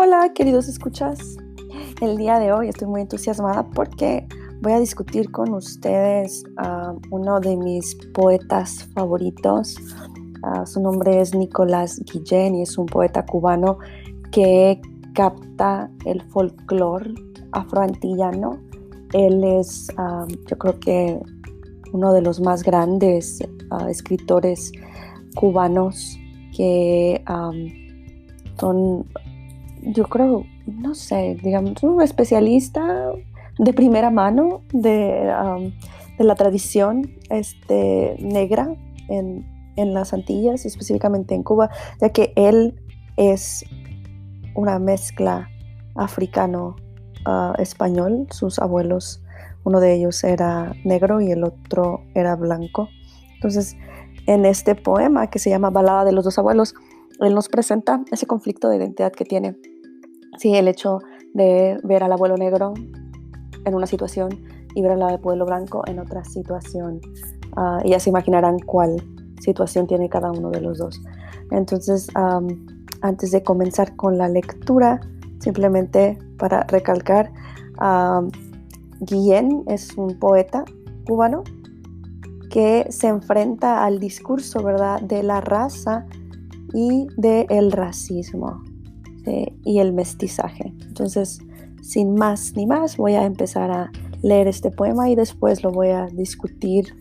Hola, queridos escuchas. El día de hoy estoy muy entusiasmada porque voy a discutir con ustedes uno de mis poetas favoritos. Su nombre es Nicolás Guillén y es un poeta cubano que capta el folclore afroantillano. Él es, yo creo que uno de los más grandes escritores cubanos que son, yo creo, no sé, digamos, un especialista de primera mano de la tradición negra en las Antillas, específicamente en Cuba, ya que él es una mezcla africano-español. Sus abuelos, uno de ellos era negro y el otro era blanco. Entonces, en este poema que se llama Balada de los dos abuelos, él nos presenta ese conflicto de identidad que tiene. Sí, el hecho de ver al abuelo negro en una situación y ver al abuelo blanco en otra situación. Y ya se imaginarán cuál situación tiene cada uno de los dos. Entonces, antes de comenzar con la lectura, simplemente para recalcar, Guillén es un poeta cubano que se enfrenta al discurso, ¿verdad?, de la raza y del racismo, ¿sí?, y el mestizaje. Entonces, sin más ni más, voy a empezar a leer este poema y después lo voy a discutir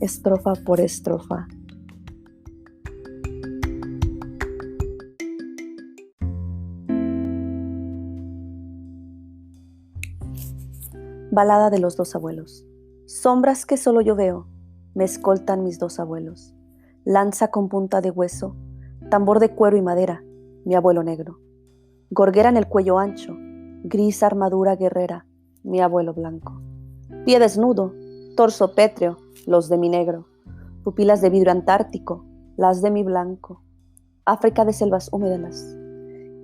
estrofa por estrofa. Balada de los dos abuelos. Sombras que solo yo veo, me escoltan mis dos abuelos. Lanza con punta de hueso, tambor de cuero y madera, mi abuelo negro. Gorguera en el cuello ancho, gris armadura guerrera, mi abuelo blanco. Pie desnudo, torso pétreo, los de mi negro. Pupilas de vidrio antártico, las de mi blanco. África de selvas húmedas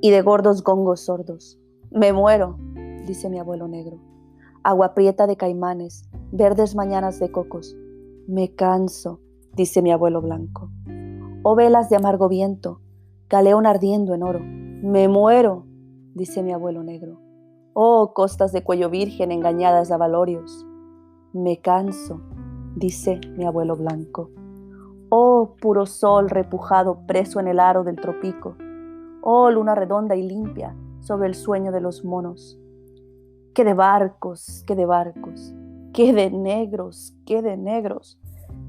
y de gordos gongos sordos. Me muero, dice mi abuelo negro. Agua prieta de caimanes, verdes mañanas de cocos. Me canso, dice mi abuelo blanco. Oh velas de amargo viento, galeón ardiendo en oro. Me muero, dice mi abuelo negro. Oh costas de cuello virgen engañadas de abalorios. Me canso, dice mi abuelo blanco. Oh puro sol repujado preso en el aro del tropico. Oh luna redonda y limpia sobre el sueño de los monos. ¡Qué de barcos, qué de barcos! ¡Qué de negros, qué de negros!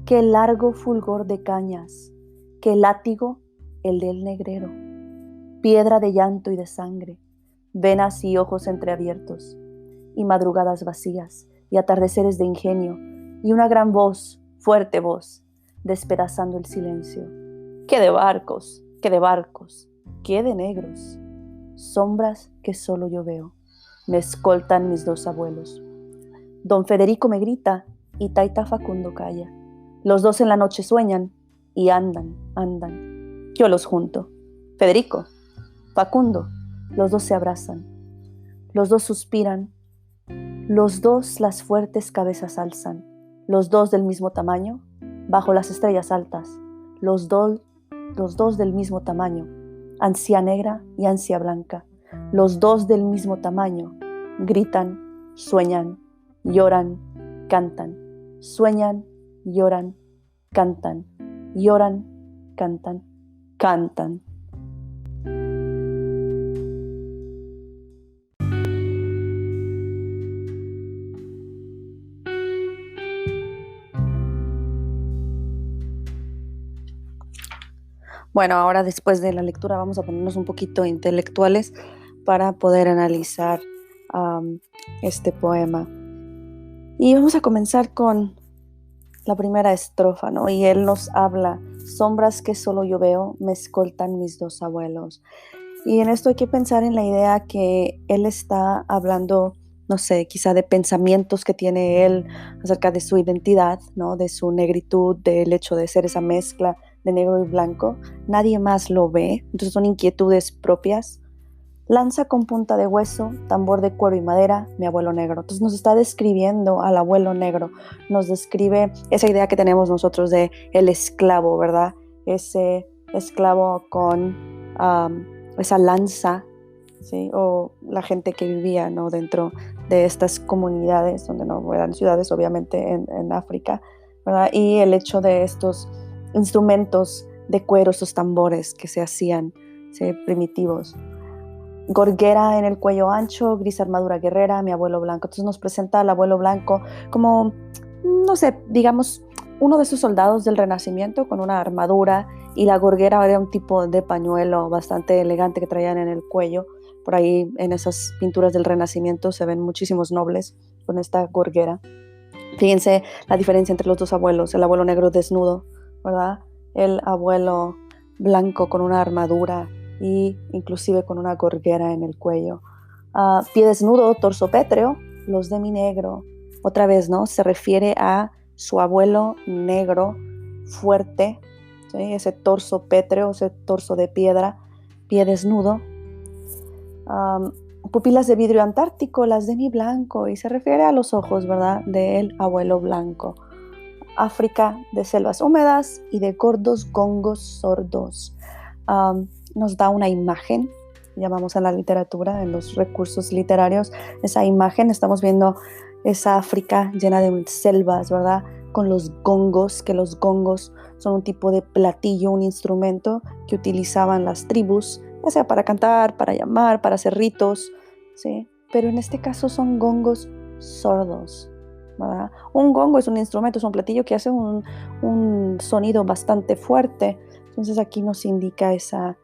¡Qué largo fulgor de cañas! ¡Qué látigo el del negrero! Piedra de llanto y de sangre, venas y ojos entreabiertos, y madrugadas vacías, y atardeceres de ingenio, y una gran voz, fuerte voz, despedazando el silencio. ¡Qué de barcos, qué de barcos, qué de negros! Sombras que solo yo veo, me escoltan mis dos abuelos. Don Federico me grita y Taita Facundo calla. Los dos en la noche sueñan y andan, andan. Yo los junto. Federico, Facundo, los dos se abrazan. Los dos suspiran. Los dos las fuertes cabezas alzan. Los dos del mismo tamaño, bajo las estrellas altas. Los dos del mismo tamaño, ansia negra y ansia blanca. Los dos del mismo tamaño, gritan, sueñan, lloran, cantan. Sueñan, lloran, cantan. Lloran, cantan, cantan. Bueno, ahora después de la lectura vamos a ponernos un poquito intelectuales para poder analizar este poema. Y vamos a comenzar con la primera estrofa, ¿no? Y él nos habla: sombras que solo yo veo, me escoltan mis dos abuelos. Y en esto hay que pensar en la idea que él está hablando, no sé, quizá de pensamientos que tiene él acerca de su identidad, ¿no? De su negritud, del hecho de ser esa mezcla de negro y blanco. Nadie más lo ve, entonces son inquietudes propias. Lanza con punta de hueso, tambor de cuero y madera, mi abuelo negro. Entonces nos está describiendo al abuelo negro, nos describe esa idea que tenemos nosotros de el esclavo, ¿verdad? Ese esclavo con esa lanza ¿sí? O la gente que vivía, ¿no?, dentro de estas comunidades, donde no eran ciudades, obviamente, en África, ¿verdad? Y el hecho de estos instrumentos de cuero, estos tambores que se hacían, ¿sí?, primitivos. Gorguera en el cuello ancho, gris armadura guerrera, mi abuelo blanco. Entonces nos presenta al abuelo blanco como, no sé, digamos, uno de esos soldados del Renacimiento con una armadura, y la gorguera era un tipo de pañuelo bastante elegante que traían en el cuello. Por ahí en esas pinturas del Renacimiento se ven muchísimos nobles con esta gorguera. Fíjense la diferencia entre los dos abuelos, el abuelo negro desnudo, ¿verdad? El abuelo blanco con una armadura y inclusive con una gorguera en el cuello. Pie desnudo, torso pétreo, los de mi negro. Otra vez, ¿no? Se refiere a su abuelo negro, fuerte, ¿sí? Ese torso pétreo, ese torso de piedra, pie desnudo. Pupilas de vidrio antártico, las de mi blanco, y se refiere a los ojos, ¿verdad?, del abuelo blanco. África, de selvas húmedas y de gordos gongos sordos. Nos da una imagen, llamamos a la literatura, en los recursos literarios, esa imagen, estamos viendo esa África llena de selvas, ¿verdad?, con los gongos, que los gongos son un tipo de platillo, un instrumento que utilizaban las tribus, ya sea para cantar, para llamar, para hacer ritos, ¿sí? Pero en este caso son gongos sordos, ¿verdad? Un gongo es un instrumento, es un platillo que hace un sonido bastante fuerte. Entonces aquí nos indica esa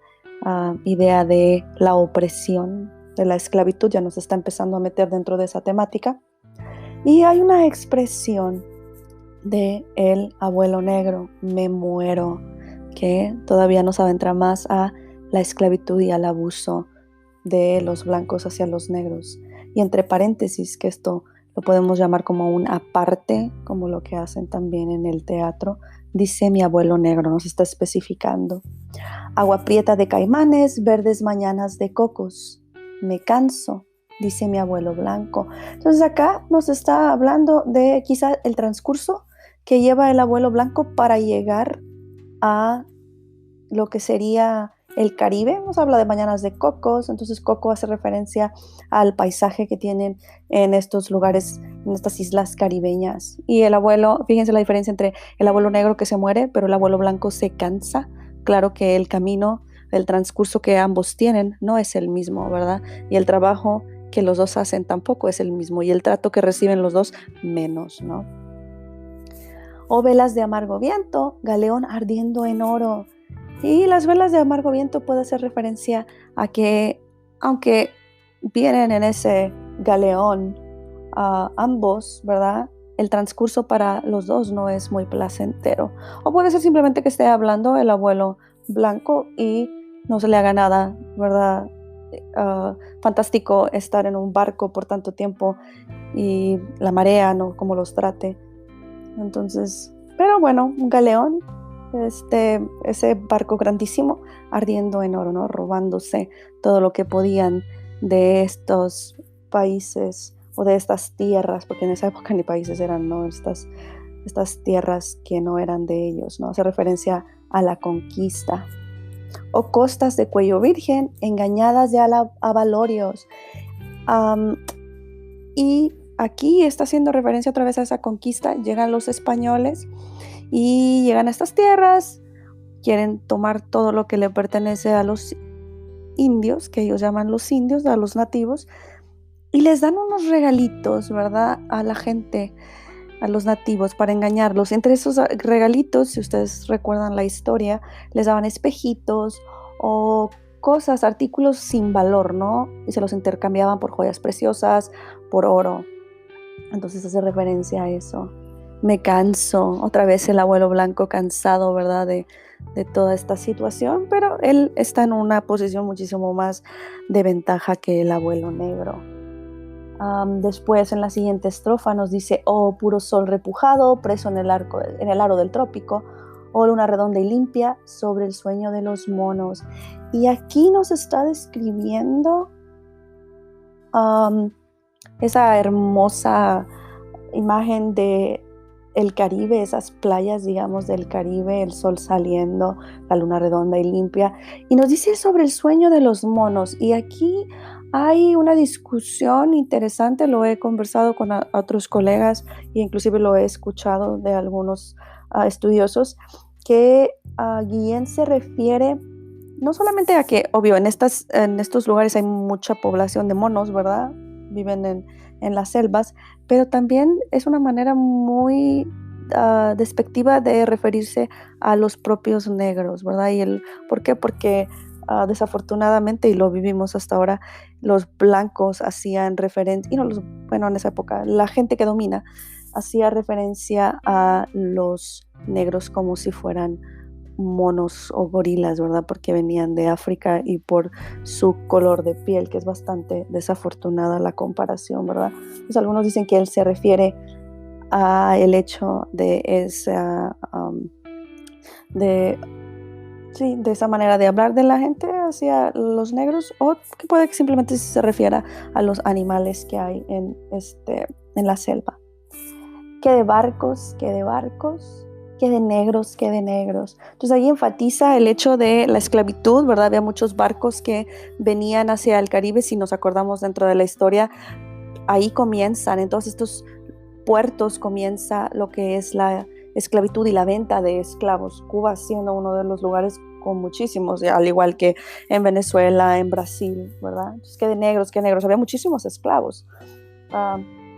idea de la opresión, de la esclavitud, ya nos está empezando a meter dentro de esa temática. Y hay una expresión de el abuelo negro, me muero, que todavía nos adentra más a la esclavitud y al abuso de los blancos hacia los negros. Y entre paréntesis, que esto lo podemos llamar como un aparte, como lo que hacen también en el teatro, dice mi abuelo negro, nos está especificando. Agua prieta de caimanes, verdes mañanas de cocos. Me canso, dice mi abuelo blanco. Entonces acá nos está hablando de quizá el transcurso que lleva el abuelo blanco para llegar a lo que sería el Caribe. Nos habla de mañanas de cocos, entonces coco hace referencia al paisaje que tienen en estos lugares, en estas islas caribeñas. Y el abuelo, fíjense la diferencia entre el abuelo negro que se muere, pero el abuelo blanco se cansa. Claro que el camino, el transcurso que ambos tienen no es el mismo, ¿verdad? Y el trabajo que los dos hacen tampoco es el mismo, y el trato que reciben los dos menos, ¿no? O velas de amargo viento, galeón ardiendo en oro. Y las velas de amargo viento puede hacer referencia a que, aunque vienen en ese galeón, ambos, ¿verdad?, el transcurso para los dos no es muy placentero. O puede ser simplemente que esté hablando el abuelo blanco y no se le haga nada, ¿verdad? Fantástico estar en un barco por tanto tiempo y la marea, ¿no?, como los trate. Entonces, pero bueno, un galeón, ese barco grandísimo ardiendo en oro, ¿no?, robándose todo lo que podían de estos países o de estas tierras, porque en esa época ni países eran, ¿no?, estas tierras que no eran de ellos, ¿no? Hace referencia a la conquista. O costas de cuello virgen, engañadas de abalorios. Y aquí está haciendo referencia otra vez a esa conquista. Llegan los españoles y llegan a estas tierras, quieren tomar todo lo que le pertenece a los indios, que ellos llaman los indios, a los nativos, y les dan unos regalitos, ¿verdad?, a la gente, a los nativos, para engañarlos. Entre esos regalitos, si ustedes recuerdan la historia, les daban espejitos o cosas, artículos sin valor, ¿no? Y se los intercambiaban por joyas preciosas, por oro. Entonces hace referencia a eso. Me canso, otra vez el abuelo blanco cansado, ¿verdad?, de toda esta situación, pero él está en una posición muchísimo más de ventaja que el abuelo negro. Después, en la siguiente estrofa nos dice: oh, puro sol repujado, preso en el aro del trópico, oh, luna redonda y limpia sobre el sueño de los monos. Y aquí nos está describiendo esa hermosa imagen de el Caribe, esas playas, digamos, del Caribe, el sol saliendo, la luna redonda y limpia. Y nos dice sobre el sueño de los monos. Y aquí hay una discusión interesante, lo he conversado con otros colegas e inclusive lo he escuchado de algunos estudiosos, que Guillén se refiere no solamente a que, obvio, en estos lugares hay mucha población de monos, ¿verdad? Viven en las selvas, pero también es una manera muy despectiva de referirse a los propios negros, ¿verdad? ¿Por qué? Porque desafortunadamente, y lo vivimos hasta ahora, los blancos hacían referencia, y no bueno, en esa época, la gente que domina hacía referencia a los negros como si fueran monos o gorilas, ¿verdad? Porque venían de África y por su color de piel, que es bastante desafortunada la comparación, ¿verdad? Pues algunos dicen que él se refiere a el hecho de de esa manera de hablar de la gente hacia los negros, o que puede que simplemente se refiera a los animales que hay en la selva. Que de barcos, que de barcos, que de negros, que de negros. Entonces ahí enfatiza el hecho de la esclavitud, ¿verdad? Había muchos barcos que venían hacia el Caribe, si nos acordamos dentro de la historia, ahí comienzan, en todos estos puertos comienza lo que es la esclavitud y la venta de esclavos. Cuba siendo uno de los lugares con muchísimos, al igual que en Venezuela, en Brasil, ¿verdad? Entonces, que de negros, había muchísimos esclavos.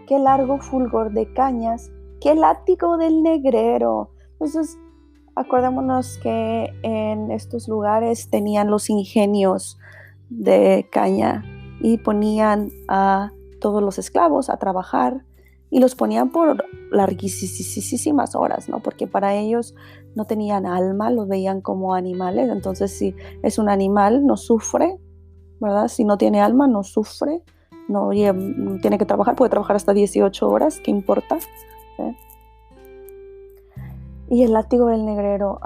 Qué largo fulgor de cañas, qué látigo del negrero. Entonces, acordémonos que en estos lugares tenían los ingenios de caña y ponían a todos los esclavos a trabajar y los ponían por larguísimas horas, ¿no? Porque para ellos no tenían alma, los veían como animales. Entonces, si es un animal, no sufre, ¿verdad? Si no tiene alma, no sufre, no tiene que trabajar, puede trabajar hasta 18 horas, ¿qué importa? ¿Sí? Y el látigo del negrero,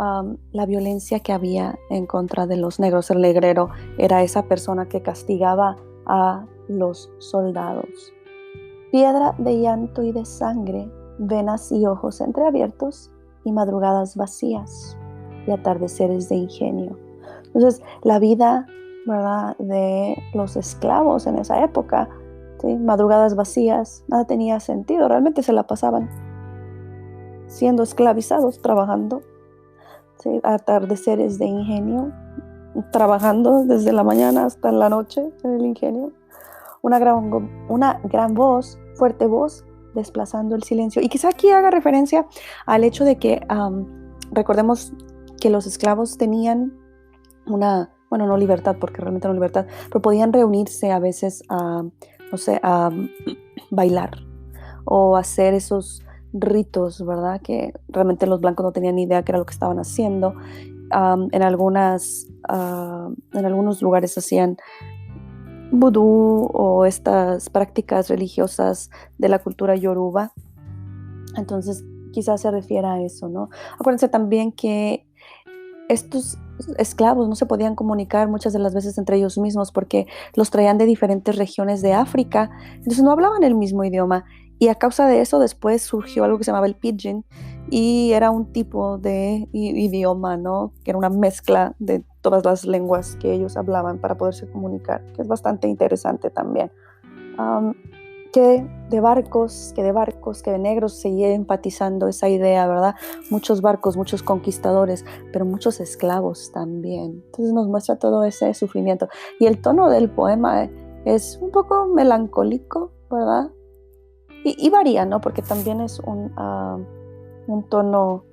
la violencia que había en contra de los negros. El negrero era esa persona que castigaba a los soldados. Piedra de llanto y de sangre, venas y ojos entreabiertos, y madrugadas vacías, y atardeceres de ingenio. Entonces, la vida, ¿verdad?, de los esclavos en esa época, ¿sí? Madrugadas vacías, nada tenía sentido, realmente se la pasaban siendo esclavizados, trabajando, ¿sí? Atardeceres de ingenio, trabajando desde la mañana hasta la noche en el ingenio. Una gran voz, fuerte voz, desplazando el silencio. Y quizá aquí haga referencia al hecho de que recordemos que los esclavos tenían no libertad, porque realmente no libertad, pero podían reunirse a veces a bailar o hacer esos ritos, ¿verdad? Que realmente los blancos no tenían ni idea qué era lo que estaban haciendo. En algunos lugares hacían vudú o estas prácticas religiosas de la cultura yoruba. Entonces, quizás se refiera a eso, ¿no? Acuérdense también que estos esclavos no se podían comunicar muchas de las veces entre ellos mismos porque los traían de diferentes regiones de África, entonces no hablaban el mismo idioma. Y a causa de eso después surgió algo que se llamaba el pidgin y era un tipo de idioma, ¿no? Que era una mezcla de todas las lenguas que ellos hablaban para poderse comunicar, que es bastante interesante también. Que de barcos, que de negros, seguía enfatizando esa idea, ¿verdad? Muchos barcos, muchos conquistadores, pero muchos esclavos también. Entonces nos muestra todo ese sufrimiento. Y el tono del poema es un poco melancólico, ¿verdad? Y varía, ¿no? Porque también es un tono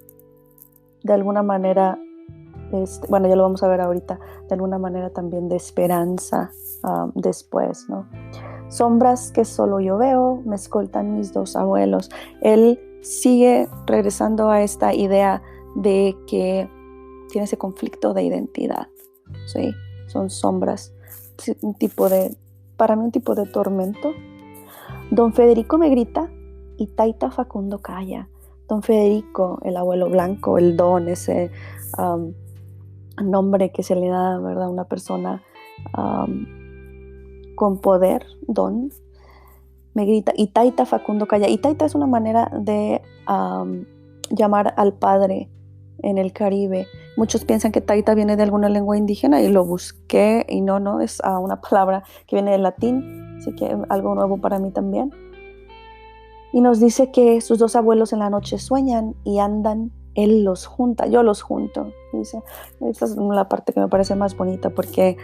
de alguna manera, ya lo vamos a ver ahorita, de alguna manera también de esperanza después, ¿no? Sombras que solo yo veo, me escoltan mis dos abuelos. Él sigue regresando a esta idea de que tiene ese conflicto de identidad, ¿sí? Son sombras, para mí un tipo de tormento. Don Federico me grita y Taita Facundo calla. Don Federico, el abuelo blanco, el don, ese nombre que se le da, ¿verdad?, a una persona con poder, don, me grita, Itaita Facundo Calla. Itaita es una manera de llamar al padre en el Caribe. Muchos piensan que Taita viene de alguna lengua indígena y lo busqué y no, es una palabra que viene del latín, así que algo nuevo para mí también. Y nos dice que sus dos abuelos en la noche sueñan y andan, él los junta, yo los junto. Dice, esta es la parte que me parece más bonita porque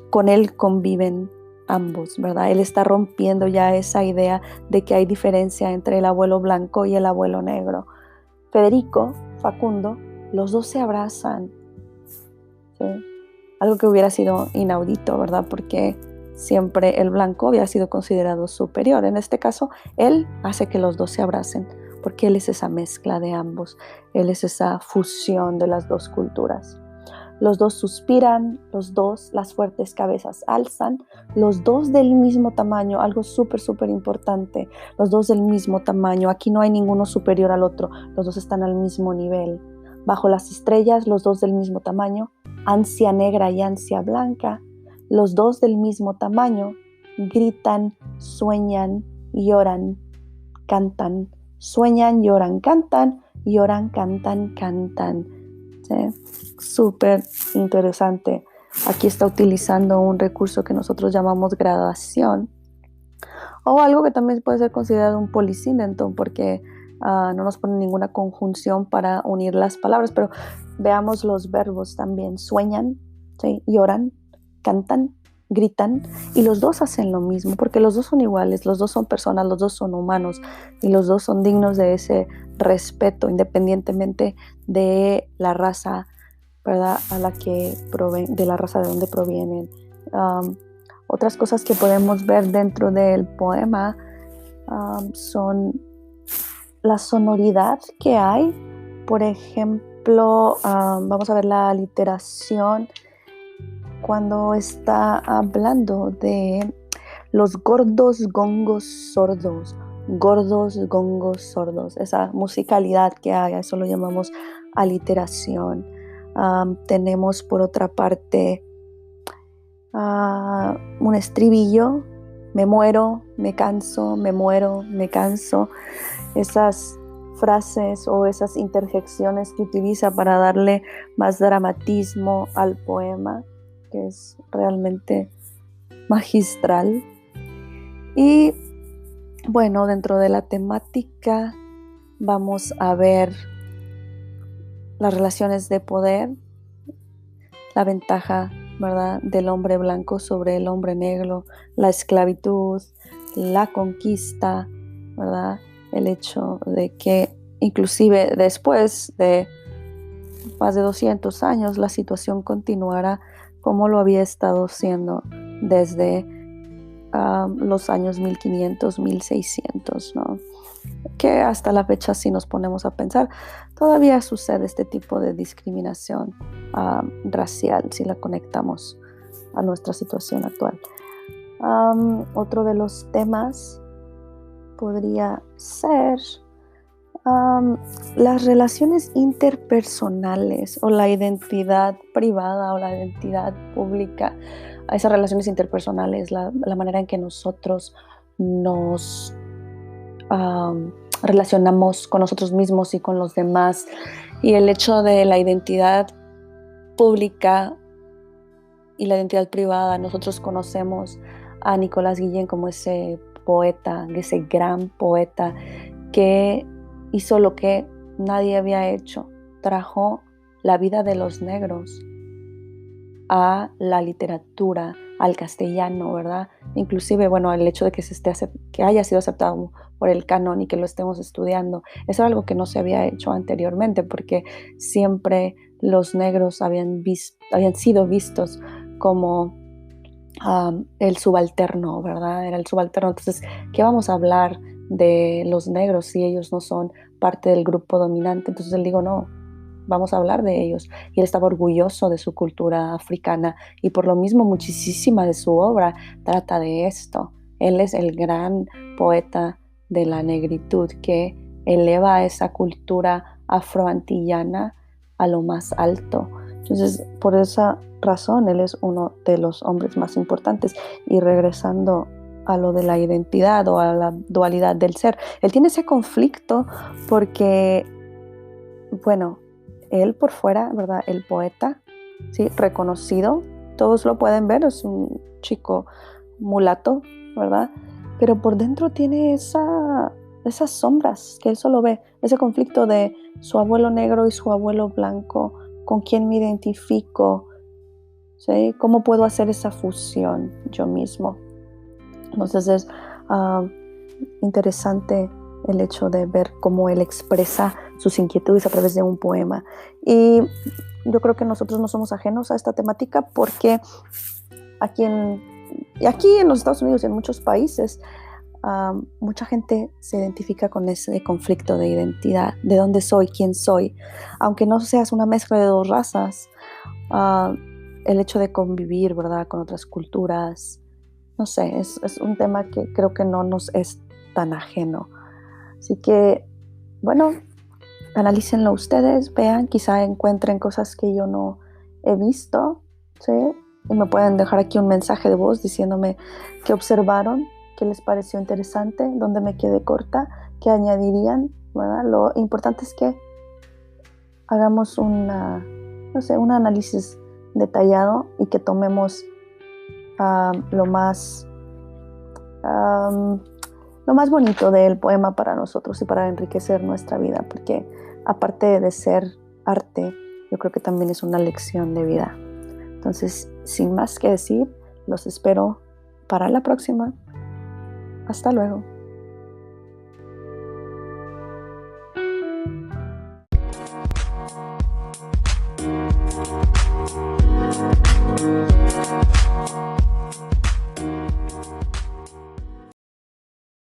con él conviven ambos, ¿verdad? Él está rompiendo ya esa idea de que hay diferencia entre el abuelo blanco y el abuelo negro. Federico, Facundo, los dos se abrazan, ¿sí? Algo que hubiera sido inaudito, ¿verdad? Porque siempre el blanco había sido considerado superior. En este caso, él hace que los dos se abracen, porque él es esa mezcla de ambos, él es esa fusión de las dos culturas. Los dos suspiran, los dos las fuertes cabezas alzan, los dos del mismo tamaño, algo súper importante, los dos del mismo tamaño, aquí no hay ninguno superior al otro, los dos están al mismo nivel. Bajo las estrellas, los dos del mismo tamaño, ansia negra y ansia blanca, los dos del mismo tamaño, gritan, sueñan, lloran, cantan, sueñan, lloran, cantan, lloran, cantan, cantan. ¿Sí? Súper interesante. Aquí está utilizando un recurso que nosotros llamamos gradación o algo que también puede ser considerado un polysyndeton porque no nos pone ninguna conjunción para unir las palabras, pero veamos los verbos también. Sueñan, ¿sí? Lloran, cantan, gritan y los dos hacen lo mismo porque los dos son iguales, los dos son personas, los dos son humanos y los dos son dignos de ese respeto independientemente de la raza, ¿verdad? De la raza de donde provienen. Otras cosas que podemos ver dentro del poema son la sonoridad que hay. Por ejemplo, vamos a ver la aliteración cuando está hablando de los gordos gongos sordos, esa musicalidad que hay, eso lo llamamos aliteración. Tenemos por otra parte un estribillo, me muero, me canso, me muero, me canso. Esas frases o esas interjecciones que utiliza para darle más dramatismo al poema, que es realmente magistral. Y bueno, dentro de la temática vamos a ver las relaciones de poder, la ventaja, ¿verdad?, del hombre blanco sobre el hombre negro, la esclavitud, la conquista, ¿verdad?, el hecho de que inclusive después de más de 200 años la situación continuara como lo había estado siendo desde los años 1500, 1600, ¿no? Que hasta la fecha, si nos ponemos a pensar, todavía sucede este tipo de discriminación racial, si la conectamos a nuestra situación actual. Otro de los temas podría ser las relaciones interpersonales o la identidad privada o la identidad pública. Esas relaciones interpersonales, la manera en que nosotros nos relacionamos con nosotros mismos y con los demás, y el hecho de la identidad pública y la identidad privada. Nosotros conocemos a Nicolás Guillén como ese poeta, ese gran poeta que hizo lo que nadie había hecho, trajo la vida de los negros a la literatura, al castellano, ¿verdad? Inclusive, bueno, el hecho de que haya sido aceptado por el canon y que lo estemos estudiando, eso es algo que no se había hecho anteriormente, porque siempre los negros habían sido vistos como el subalterno, ¿verdad? Era el subalterno. Entonces, ¿qué vamos a hablar de los negros si ellos no son parte del grupo dominante? Entonces él dijo, no, vamos a hablar de ellos. Y él estaba orgulloso de su cultura africana y por lo mismo muchísima de su obra trata de esto. Él es el gran poeta de la negritud que eleva a esa cultura afroantillana a lo más alto. Entonces, por esa razón, él es uno de los hombres más importantes. Y regresando a lo de la identidad o a la dualidad del ser. Él tiene ese conflicto porque, bueno, él por fuera, ¿verdad? El poeta, ¿sí? Reconocido, todos lo pueden ver, es un chico mulato, ¿verdad? Pero por dentro tiene esas sombras que él solo ve, ese conflicto de su abuelo negro y su abuelo blanco, con quién me identifico, ¿sí? ¿Cómo puedo hacer esa fusión yo mismo? Entonces es interesante el hecho de ver cómo él expresa sus inquietudes a través de un poema. Y yo creo que nosotros no somos ajenos a esta temática porque aquí en los Estados Unidos y en muchos países, mucha gente se identifica con ese conflicto de identidad, de dónde soy, quién soy. Aunque no seas una mezcla de dos razas, el hecho de convivir, ¿verdad?, con otras culturas, no sé, es un tema que creo que no nos es tan ajeno. Así que, bueno, analícenlo ustedes, vean, quizá encuentren cosas que yo no he visto, ¿sí? Y me pueden dejar aquí un mensaje de voz diciéndome qué observaron, qué les pareció interesante, dónde me quedé corta, qué añadirían, ¿verdad? Lo importante es que hagamos un análisis detallado y que tomemos lo más bonito del poema para nosotros y para enriquecer nuestra vida, porque aparte de ser arte, yo creo que también es una lección de vida. Entonces, sin más que decir, los espero para la próxima. Hasta luego.